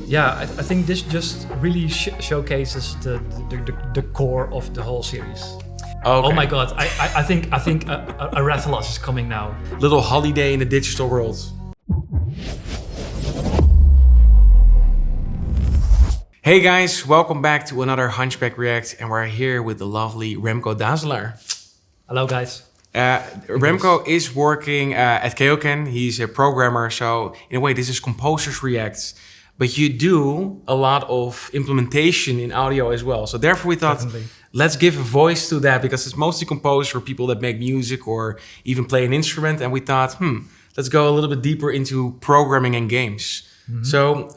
Yeah, I think this just really showcases the core of the whole series. Okay. Oh my god, I think a Rathalos is coming now. Little holiday in the digital world. Hey guys, welcome back to another Hunchback React, and we're here with the lovely Remco Dazelaar. Hello guys. Remco is working at Kaioken. He's a programmer, so in a way this is Composers React. But you do a lot of implementation in audio as well. So therefore we thought, let's give a voice to that, because it's mostly composed for people that make music or even play an instrument. And we thought, let's go a little bit deeper into programming and games. Mm-hmm. So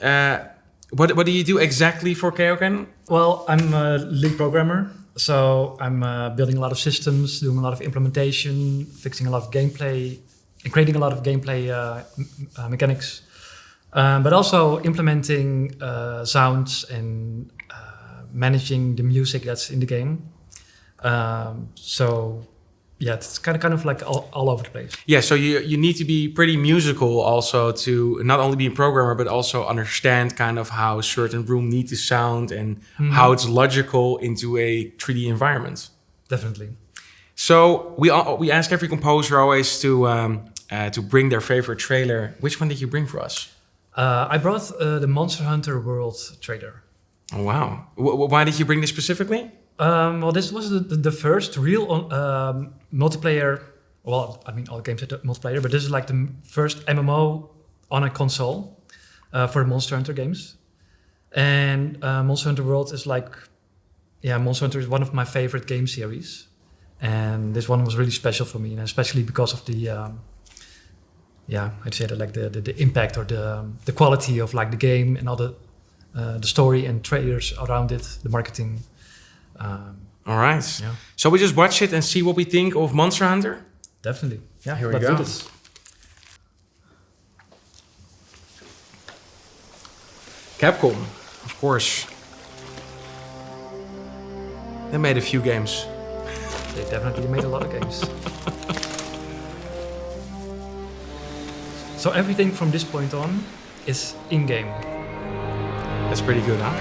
what do you do exactly for Kaioken? Well, I'm a lead programmer. So I'm building a lot of systems, doing a lot of implementation, fixing a lot of gameplay, and creating a lot of gameplay mechanics. But also implementing sounds and managing the music that's in the game. So yeah, it's kind of like all over the place. Yeah, so you need to be pretty musical also to not only be a programmer, but also understand kind of how a certain room needs to sound and how it's logical into a 3D environment. Definitely. So we ask every composer always to bring their favorite trailer. Which one did you bring for us? I brought the Monster Hunter World trailer. Oh, wow. Why did you bring this specifically? Well, this was the first real multiplayer. Well, I mean, all games had multiplayer, but this is like the first MMO on a console for Monster Hunter games. And Monster Hunter World is like, Monster Hunter is one of my favorite game series. And this one was really special for me, and especially because of the, I'd say that like the impact or the quality of like the game and all the story and trailers around it, the marketing. All right. Yeah. So we just watch it and see what we think of Monster Hunter? Definitely. Yeah, here we let's go. do this. Capcom, of course. They made a few games. They definitely made a lot of games. So everything from this point on is in-game. That's pretty good, huh?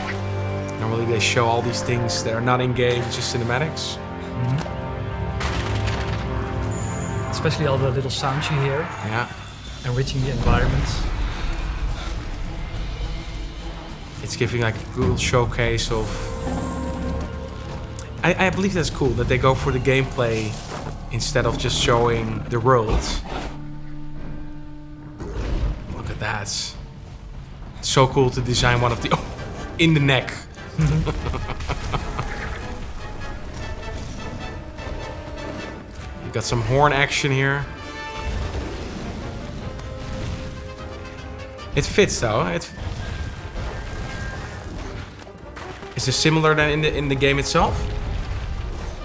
Normally they show all these things that are not in-game, just cinematics. Mm-hmm. Especially all the little sounds you hear. Yeah. Enriching the environments. It's giving like a good showcase of... I believe that's cool, that they go for the gameplay instead of just showing the world. Look at that. It's so cool to design one of the... Oh, in the neck. You got some horn action here. It fits though. Is it similar than in the game itself?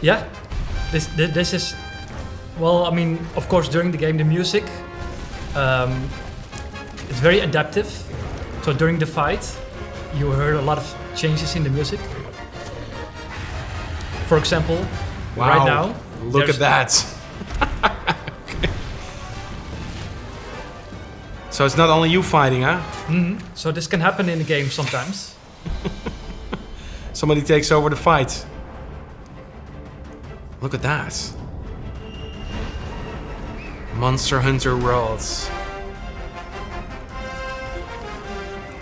Yeah, this is, well, I mean, of course, during the game, the music, it's very adaptive. So during the fight, you heard a lot of changes in the music. For example, wow. Right now, look at that. Okay. So it's not only you fighting, huh? Mm-hmm. So this can happen in the game sometimes. Somebody takes over the fight. Look at that. Monster Hunter Worlds.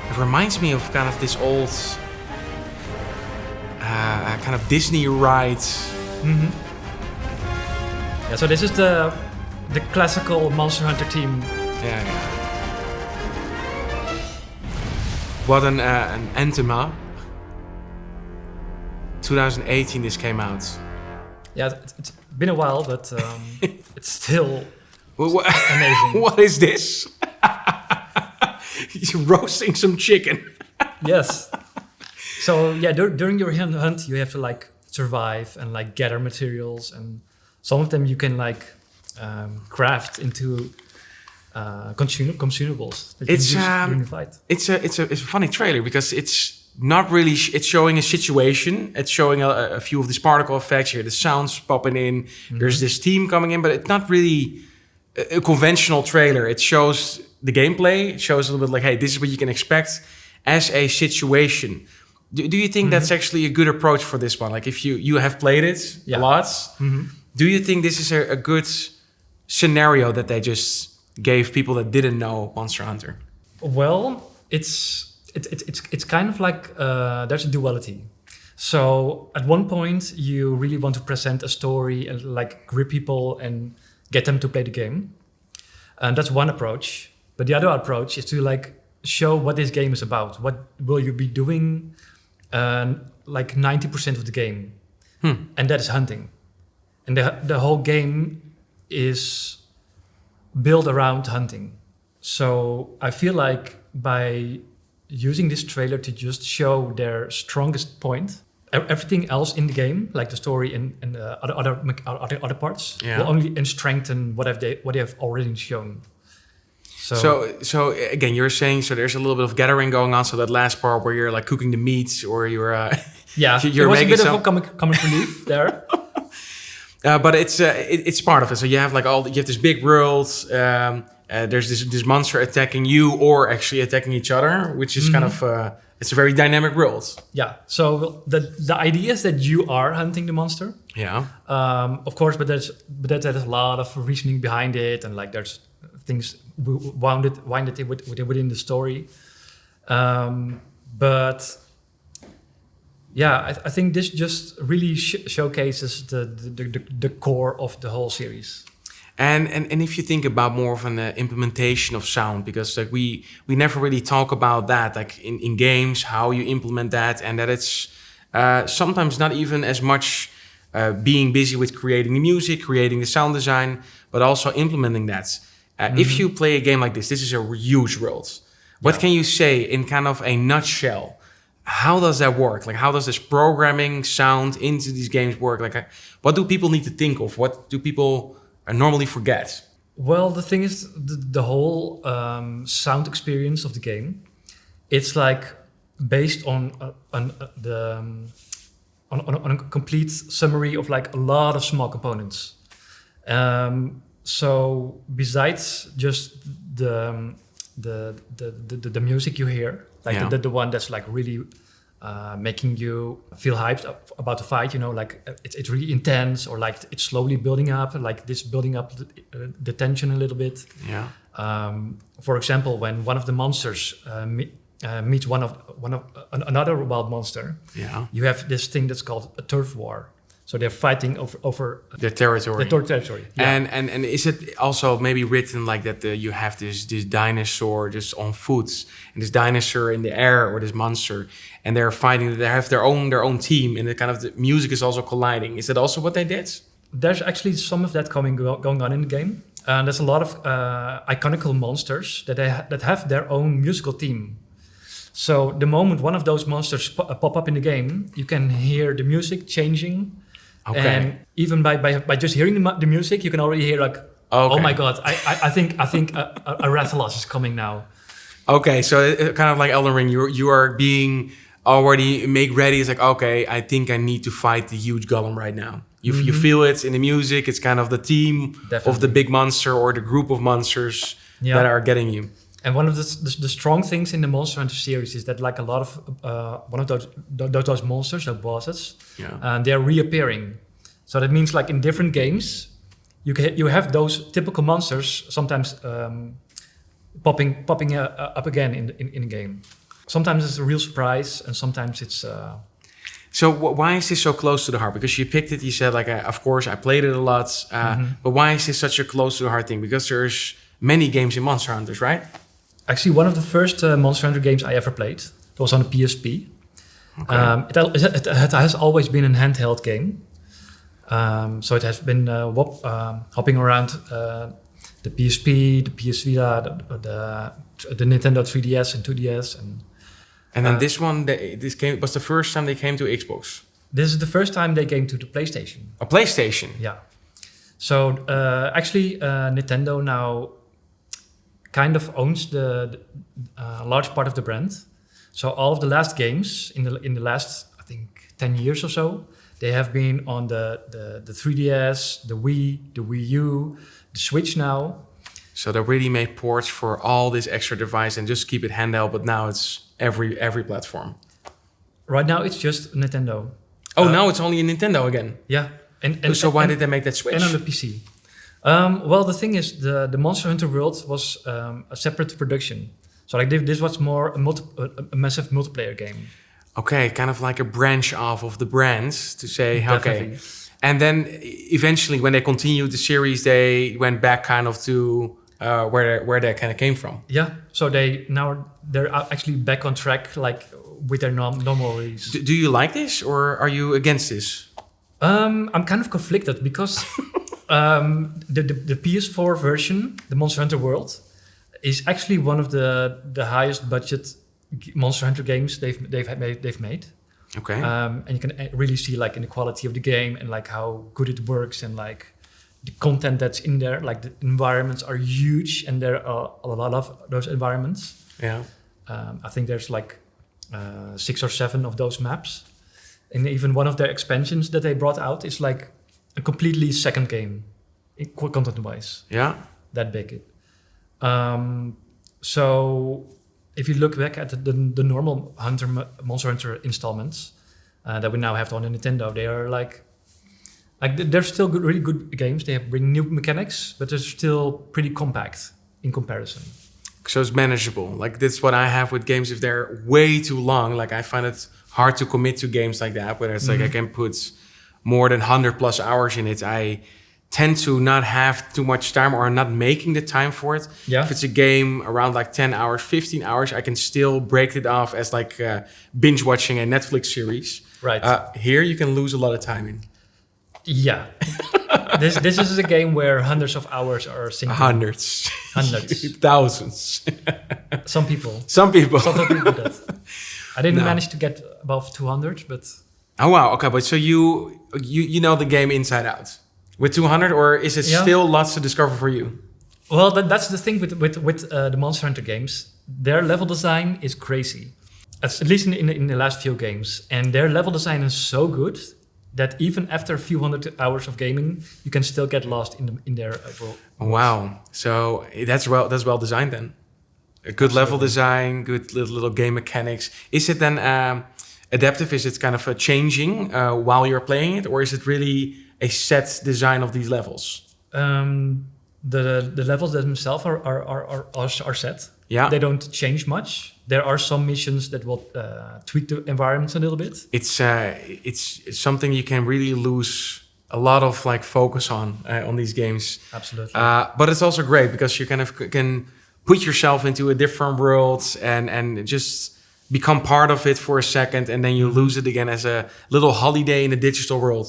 It reminds me of kind of this old kind of Disney ride. Mm-hmm. Yeah, so this is the classical Monster Hunter team. Yeah. What an anthem, huh? 2018 this came out. Yeah, it's been a while, but it's still amazing. What is this? He's roasting some chicken. Yes. So yeah, during your hunt, you have to like survive and like gather materials, and some of them you can like craft into consumables that you use during the fight. It's a funny trailer because it's not really. It's showing a situation. It's showing a few of these particle effects here. The sounds popping in. Mm-hmm. There's this team coming in, but it's not really a conventional trailer. It shows the gameplay. It shows a little bit like, hey, this is what you can expect. as a situation. Do you think that's actually a good approach for this one? Like if you have played it a lot, do you think this is a good scenario that they just gave people that didn't know Monster Hunter? Well, it's kind of like there's a duality. So at one point you really want to present a story and like grip people and get them to play the game, and that's one approach. But the other approach is to like show what this game is about. What will you be doing? Like 90% of the game, and that is hunting, and the whole game is built around hunting. So I feel like by using this trailer to just show their strongest point, everything else in the game, like the story and the other parts, will only strengthen what they have already shown. So again, you're saying there's a little bit of gathering going on. So that last part where you're like cooking the meats or you're it was a bit of a comic relief there. But it's part of it. So you have you have this big world. There's this monster attacking you or actually attacking each other, which is kind of it's a very dynamic world. Yeah. So the idea is that you are hunting the monster. Yeah. Of course, but there's a lot of reasoning behind it, and like there's things wounded within the story. But yeah, I think this just really showcases the core of the whole series. And if you think about more of an implementation of sound, because like we never really talk about that, like in games, how you implement that, and that it's sometimes not even as much being busy with creating the music, creating the sound design, but also implementing that. If you play a game like this is a huge world. What can you say in kind of a nutshell? How does that work? Like, how does this programming sound into these games work? Like, what do people need to think of? What do people normally forget? Well, the thing is, the whole sound experience of the game, it's like based on a complete summary of like a lot of small components. So besides just the music you hear, like the one that's like really making you feel hyped about the fight, you know, like it's really intense, or like it's slowly building up, like this building up the tension a little bit. Yeah. For example, when one of the monsters meets another wild monster, you have this thing that's called a turf war. So they're fighting over their territory. Yeah. And is it also maybe written like that you have this dinosaur just on foot, and this dinosaur in the air, or this monster, and they're fighting, they have their own team, and the music is also colliding. Is that also what they did? There's actually some of that going on in the game. And there's a lot of iconical monsters that have their own musical theme. So the moment one of those monsters pop up in the game, you can hear the music changing. Okay. And even by just hearing the music, you can already hear like, oh my god, I think a Rathalos is coming now. Okay, so kind of like Elden Ring, you are being already make ready. It's like, okay, I think I need to fight the huge golem right now. You feel it in the music. It's kind of the theme of the big monster or the group of monsters that are getting you. And one of the strong things in the Monster Hunter series is that like a lot of one of those monsters, those bosses, they're reappearing. So that means like in different games, you have those typical monsters sometimes popping up again in a game. Sometimes it's a real surprise, and sometimes it's. So why is this so close to the heart? Because you picked it, you said like, of course I played it a lot, but why is this such a close to the heart thing? Because there's many games in Monster Hunters, right? Actually, one of the first Monster Hunter games I ever played, it was on the PSP. Okay. It has always been a handheld game. So it has been hopping around the PSP, the PS Vita, the Nintendo 3DS and 2DS. And then this one, this game was the first time they came to Xbox? This is the first time they came to the PlayStation. A PlayStation? Yeah. So actually, Nintendo now kind of owns the large part of the brand. So all of the last games in the last, I think, 10 years or so, they have been on the 3DS, the Wii, the Wii U, the Switch now. So they really made ports for all this extra device and just keep it handheld, but now it's every platform. Right now, it's just Nintendo. Oh, now it's only a Nintendo again. Yeah. So why did they make that switch? And on the PC. Well, the thing is, the Monster Hunter World was a separate production. So like this was more a massive multiplayer game. Okay, kind of like a branch off of the brands to say, Definitely. okay. And then eventually when they continued the series, they went back kind of to where they kind of came from. Yeah, so they're actually back on track, like with their normal release. Do you like this or are you against this? I'm kind of conflicted because the PS4 version, the Monster Hunter World, is actually one of the highest budget Monster Hunter games they've made. Okay. And you can really see like in the quality of the game and like how good it works and like the content that's in there. Like the environments are huge and there are a lot of those environments. Yeah. I think there's like 6 or 7 of those maps. And even one of their expansions that they brought out is like a completely second game, content-wise. Yeah. That big. So if you look back at the normal Monster Hunter installments that we now have on the Nintendo, they are like they're still really good games. They bring new mechanics, but they're still pretty compact in comparison. So it's manageable. Like that's what I have with games. If they're way too long, like I find it hard to commit to games like that, where it's like I can put more than 100+ hours in it. I tend to not have too much time or not making the time for it. Yeah. If it's a game around like 10 hours, 15 hours, I can still break it off as like binge watching a Netflix series. Right. Here you can lose a lot of time in. Yeah. This is a game where hundreds of hours are sinking. Hundreds. Thousands. Some people. Some people do that. I didn't manage to get above 200, but... Oh, wow. Okay, but so you know the game inside out. With 200, or is it still lots to discover for you? Well, that's the thing with the Monster Hunter games. Their level design is crazy. At least in the last few games. And their level design is so good that even after a few hundred hours of gaming, you can still get lost in their world. Wow. So that's well designed then. A good level design, good little game mechanics. Is it then adaptive? Is it kind of changing while you're playing it? Or is it really a set design of these levels? The levels themselves are set. Yeah. They don't change much. There are some missions that will tweak the environment a little bit. It's something you can really lose a lot of like focus on these games. Absolutely. But it's also great because you kind of can put yourself into a different world and just become part of it for a second, and then you lose it again as a little holiday in a digital world.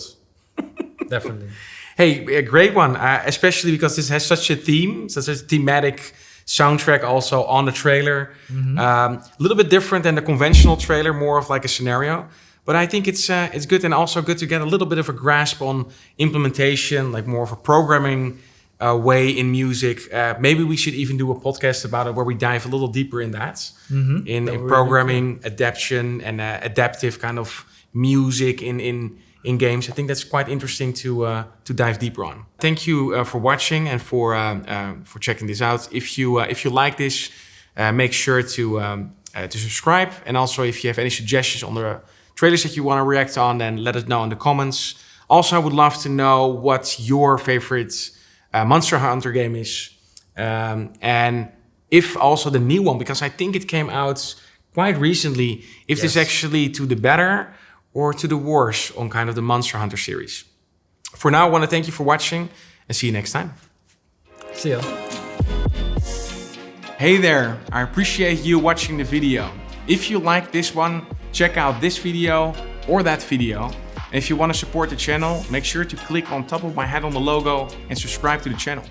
Definitely. Hey, a great one, especially because this has such a theme, such a thematic soundtrack also on the trailer. A little bit different than the conventional trailer, more of like a scenario. But I think it's good, and also good to get a little bit of a grasp on implementation, like more of a programming way in music. Maybe we should even do a podcast about it where we dive a little deeper in that, in programming, adaptation, and adaptive kind of music in games. I think that's quite interesting to dive deeper on. Thank you for watching and for checking this out. If you like this, make sure to subscribe. And also, if you have any suggestions on the trailers that you want to react on, then let us know in the comments. Also, I would love to know what your favorite Monster Hunter game is, and if also the new one, because I think it came out quite recently. If this actually to the better or to the worse on kind of the Monster Hunter series. For now, I want to thank you for watching and see you next time. See ya. Hey there, I appreciate you watching the video. If you like this one, check out this video or that video. And if you want to support the channel, make sure to click on top of my head on the logo and subscribe to the channel.